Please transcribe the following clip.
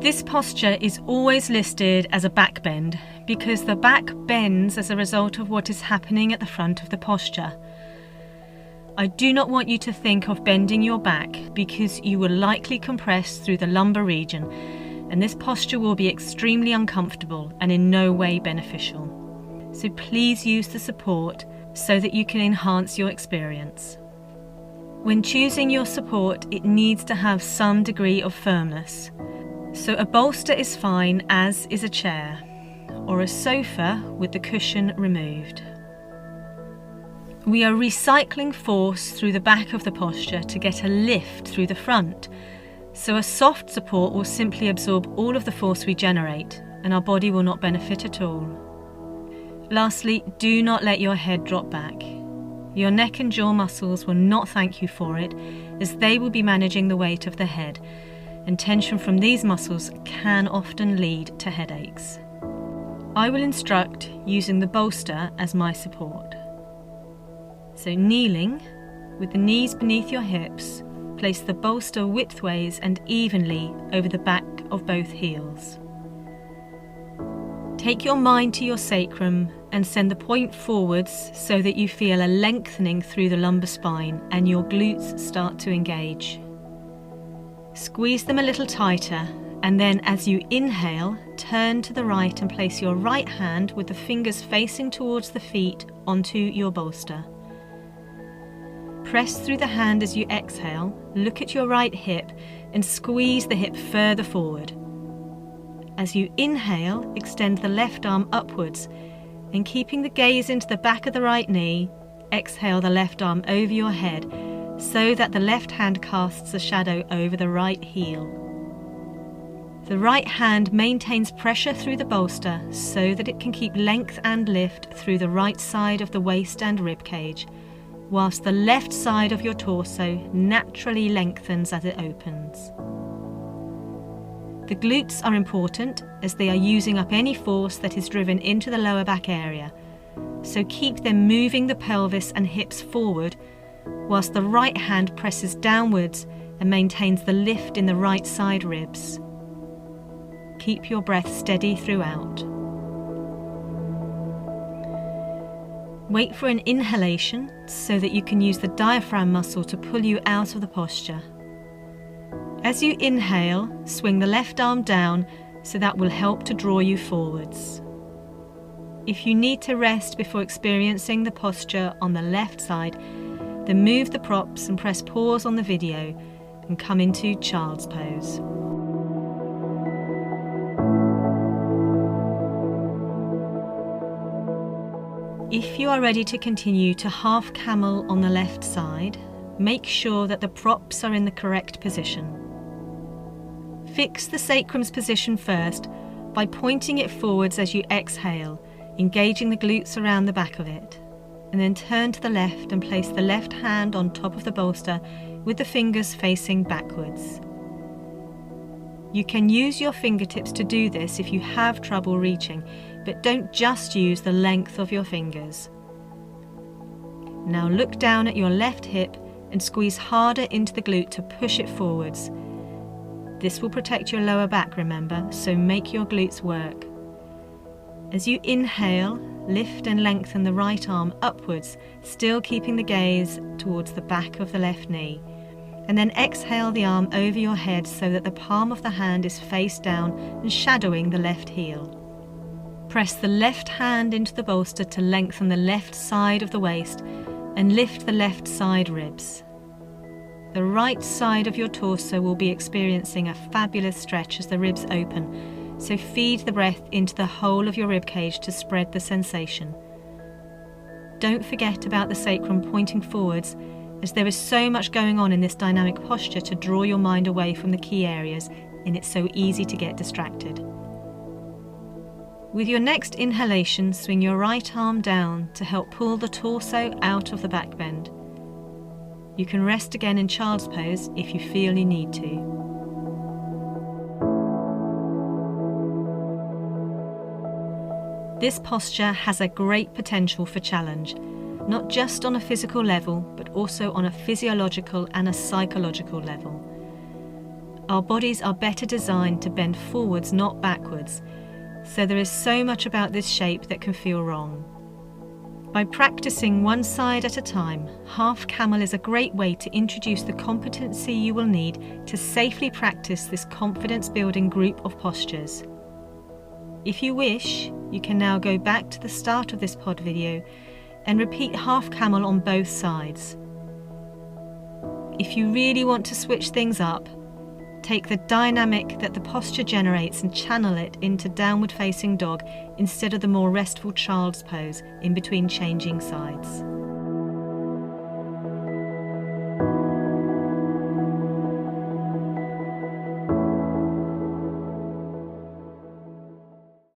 This posture is always listed as a back bend because the back bends as a result of what is happening at the front of the posture. I do not want you to think of bending your back because you will likely compress through the lumbar region, and this posture will be extremely uncomfortable and in no way beneficial. So please use the support so that you can enhance your experience. When choosing your support, it needs to have some degree of firmness. So a bolster is fine, as is a chair, or a sofa with the cushion removed. We are recycling force through the back of the posture to get a lift through the front. So a soft support will simply absorb all of the force we generate, and our body will not benefit at all. Lastly, do not let your head drop back. Your neck and jaw muscles will not thank you for it, as they will be managing the weight of the head, and tension from these muscles can often lead to headaches. I will instruct using the bolster as my support. So kneeling, with the knees beneath your hips, place the bolster widthways and evenly over the back of both heels. Take your mind to your sacrum and send the point forwards so that you feel a lengthening through the lumbar spine and your glutes start to engage. Squeeze them a little tighter, and then as you inhale, turn to the right and place your right hand with the fingers facing towards the feet onto your bolster. Press through the hand as you exhale, look at your right hip and squeeze the hip further forward. As you inhale, extend the left arm upwards, and keeping the gaze into the back of the right knee, exhale the left arm over your head so that the left hand casts a shadow over the right heel. The right hand maintains pressure through the bolster so that it can keep length and lift through the right side of the waist and rib cage, whilst the left side of your torso naturally lengthens as it opens. The glutes are important as they are using up any force that is driven into the lower back area, so keep them moving the pelvis and hips forward, whilst the right hand presses downwards and maintains the lift in the right side ribs. Keep your breath steady throughout. Wait for an inhalation so that you can use the diaphragm muscle to pull you out of the posture. As you inhale, swing the left arm down so that will help to draw you forwards. If you need to rest before experiencing the posture on the left side, then move the props and press pause on the video and come into Child's Pose. If you are ready to continue to half camel on the left side, make sure that the props are in the correct position. Fix the sacrum's position first by pointing it forwards as you exhale, engaging the glutes around the back of it, and then turn to the left and place the left hand on top of the bolster with the fingers facing backwards. You can use your fingertips to do this if you have trouble reaching, but don't just use the length of your fingers. Now look down at your left hip and squeeze harder into the glute to push it forwards. This will protect your lower back, remember, so make your glutes work. As you inhale, lift and lengthen the right arm upwards, still keeping the gaze towards the back of the left knee. And then exhale the arm over your head so that the palm of the hand is face down and shadowing the left heel. Press the left hand into the bolster to lengthen the left side of the waist and lift the left side ribs. The right side of your torso will be experiencing a fabulous stretch as the ribs open, so feed the breath into the whole of your rib cage to spread the sensation. Don't forget about the sacrum pointing forwards, as there is so much going on in this dynamic posture to draw your mind away from the key areas, and it's so easy to get distracted. With your next inhalation, swing your right arm down to help pull the torso out of the back bend. You can rest again in Child's Pose if you feel you need to. This posture has a great potential for challenge, not just on a physical level, but also on a physiological and a psychological level. Our bodies are better designed to bend forwards, not backwards, so there is so much about this shape that can feel wrong. By practicing one side at a time, half camel is a great way to introduce the competency you will need to safely practice this confidence-building group of postures. If you wish, you can now go back to the start of this pod video and repeat half camel on both sides. If you really want to switch things up, take the dynamic that the posture generates and channel it into downward facing dog instead of the more restful child's pose in between changing sides.